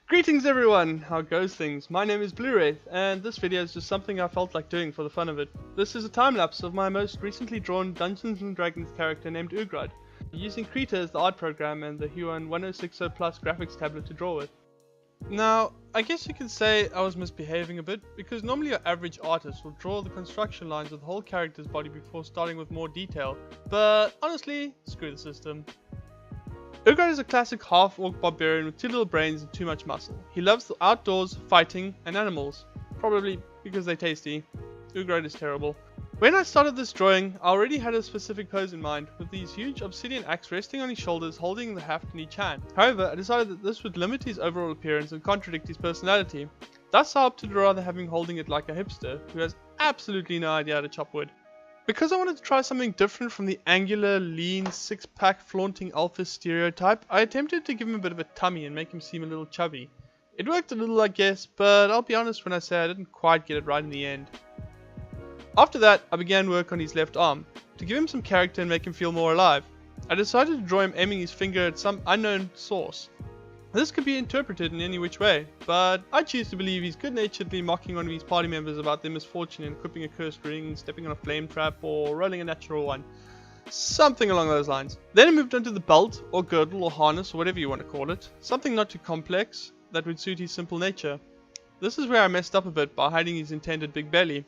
Greetings everyone, how goes things? My name is Blu-ray, and this video is just something I felt like doing for the fun of it. This is a time-lapse of my most recently drawn Dungeons & Dragons character named Ugrod, using Krita as the art program and the Huan 1060 Plus graphics tablet to draw with. Now, I guess you could say I was misbehaving a bit, because normally your average artist will draw the construction lines of the whole character's body before starting with more detail, but honestly, screw the system. Ugrod is a classic half-orc barbarian with 2 little brains and too much muscle. He loves the outdoors, fighting, and animals. Probably because they're tasty. Ugrod is terrible. When I started this drawing, I already had a specific pose in mind, with these huge obsidian axe resting on his shoulders holding the haft in each hand. However, I decided that this would limit his overall appearance and contradict his personality. Thus I opted to rather have him holding it like a hipster, who has absolutely no idea how to chop wood. Because I wanted to try something different from the angular, lean, six-pack flaunting alpha stereotype, I attempted to give him a bit of a tummy and make him seem a little chubby. It worked a little, I guess, but I'll be honest when I say I didn't quite get it right in the end. After that, I began work on his left arm, to give him some character and make him feel more alive. I decided to draw him aiming his finger at some unknown source. This could be interpreted in any which way, but I choose to believe he's good-naturedly mocking one of his party members about their misfortune in equipping a cursed ring, stepping on a flame trap, or rolling a natural one. Something along those lines. Then I moved on to the belt, or girdle, or harness, or whatever you want to call it. Something not too complex, that would suit his simple nature. This is where I messed up a bit by hiding his intended big belly.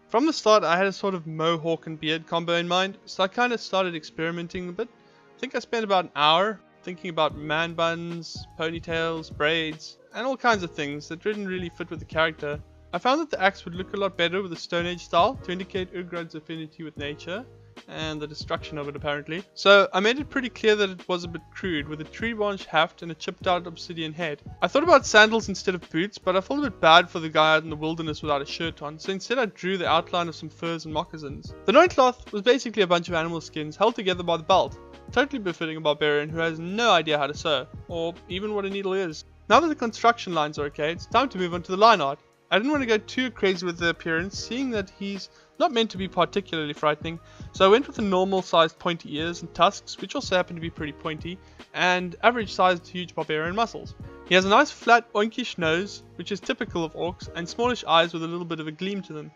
From the start I had a sort of mohawk and beard combo in mind, so I kinda started experimenting a bit. I think I spent about an hour thinking about man buns, ponytails, braids, and all kinds of things that didn't really fit with the character. I found that the axe would look a lot better with a Stone Age style to indicate Ugrod's affinity with nature, and the destruction of it apparently. So I made it pretty clear that it was a bit crude, with a tree branch haft and a chipped out obsidian head. I thought about sandals instead of boots, but I felt a bit bad for the guy out in the wilderness without a shirt on, so instead I drew the outline of some furs and moccasins. The loincloth was basically a bunch of animal skins held together by the belt. Totally befitting a barbarian who has no idea how to sew, or even what a needle is. Now that the construction lines are okay, it's time to move on to the line art. I didn't want to go too crazy with the appearance, seeing that he's not meant to be particularly frightening, so I went with the normal sized pointy ears and tusks, which also happen to be pretty pointy, and average sized huge barbarian muscles. He has a nice flat oinkish nose, which is typical of orcs, and smallish eyes with a little bit of a gleam to them.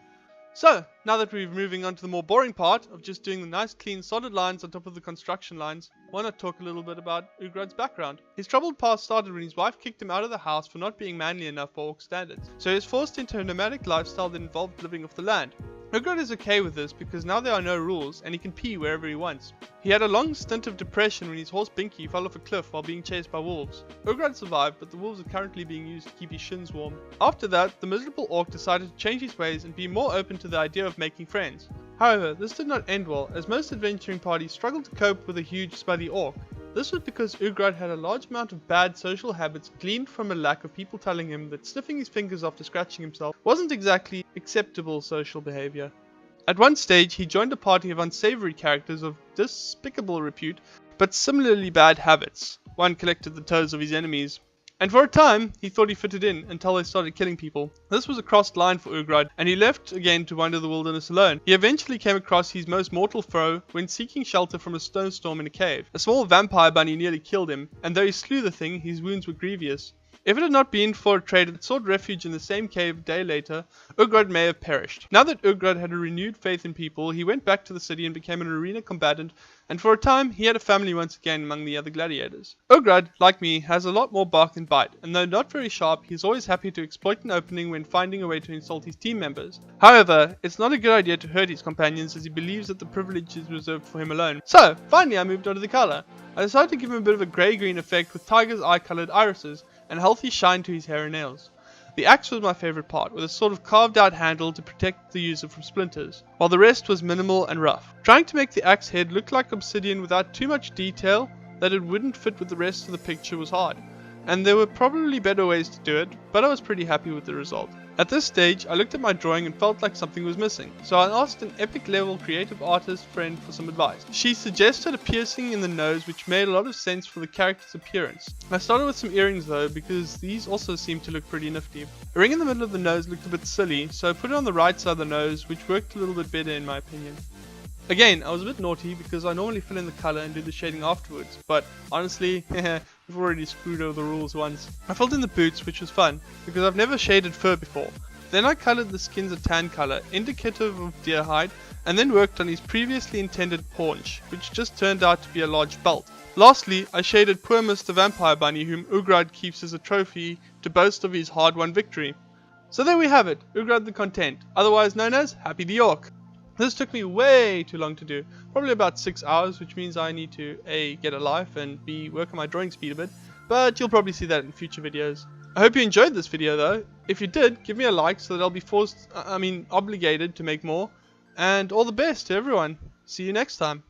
So, now that we're moving on to the more boring part of just doing the nice clean solid lines on top of the construction lines, why not talk a little bit about Ugrod's background? His troubled past started when his wife kicked him out of the house for not being manly enough for orc standards, so he was forced into a nomadic lifestyle that involved living off the land. Ugrod is okay with this because now there are no rules and he can pee wherever he wants. He had a long stint of depression when his horse Binky fell off a cliff while being chased by wolves. Ugrod survived, but the wolves are currently being used to keep his shins warm. After that, the miserable orc decided to change his ways and be more open to the idea of making friends. However, this did not end well, as most adventuring parties struggled to cope with a huge smelly orc. This was because Ugrod had a large amount of bad social habits gleaned from a lack of people telling him that sniffing his fingers after scratching himself wasn't exactly acceptable social behavior. At one stage, he joined a party of unsavory characters of despicable repute, but similarly bad habits. One collected the toes of his enemies. And for a time, he thought he fitted in until they started killing people. This was a crossed line for Ugrod, and he left again to wander the wilderness alone. He eventually came across his most mortal foe when seeking shelter from a snowstorm in a cave. A small vampire bunny nearly killed him, and though he slew the thing, his wounds were grievous. If it had not been for a trader that sought refuge in the same cave a day later, Ugrod may have perished. Now that Ugrod had a renewed faith in people, he went back to the city and became an arena combatant, and for a time he had a family once again among the other gladiators. Ugrod, like me, has a lot more bark than bite, and though not very sharp, he is always happy to exploit an opening when finding a way to insult his team members. However, it's not a good idea to hurt his companions, as he believes that the privilege is reserved for him alone. So, finally I moved on to the colour. I decided to give him a bit of a grey-green effect with tiger's eye-coloured irises, and healthy shine to his hair and nails. The axe was my favourite part, with a sort of carved out handle to protect the user from splinters, while the rest was minimal and rough. Trying to make the axe head look like obsidian without too much detail that it wouldn't fit with the rest of the picture was hard, and there were probably better ways to do it, but I was pretty happy with the result. At this stage, I looked at my drawing and felt like something was missing, so I asked an epic level creative artist friend for some advice. She suggested a piercing in the nose, which made a lot of sense for the character's appearance. I started with some earrings though, because these also seemed to look pretty nifty. A ring in the middle of the nose looked a bit silly, so I put it on the right side of the nose, which worked a little bit better in my opinion. Again, I was a bit naughty because I normally fill in the color and do the shading afterwards, but honestly, I've already screwed over the rules once. I filled in the boots, which was fun, because I've never shaded fur before. Then I colored the skins a tan color, indicative of deer hide, and then worked on his previously intended paunch, which just turned out to be a large belt. Lastly, I shaded poor Mr. Vampire Bunny, whom Ugrad keeps as a trophy to boast of his hard-won victory. So there we have it, Ugrad the Content, otherwise known as Happy the Orc. This took me way too long to do, probably about 6 hours, which means I need to A, get a life, and B, work on my drawing speed a bit, but you'll probably see that in future videos. I hope you enjoyed this video though. If you did, give me a like so that I'll be obligated to make more, and all the best to everyone. See you next time.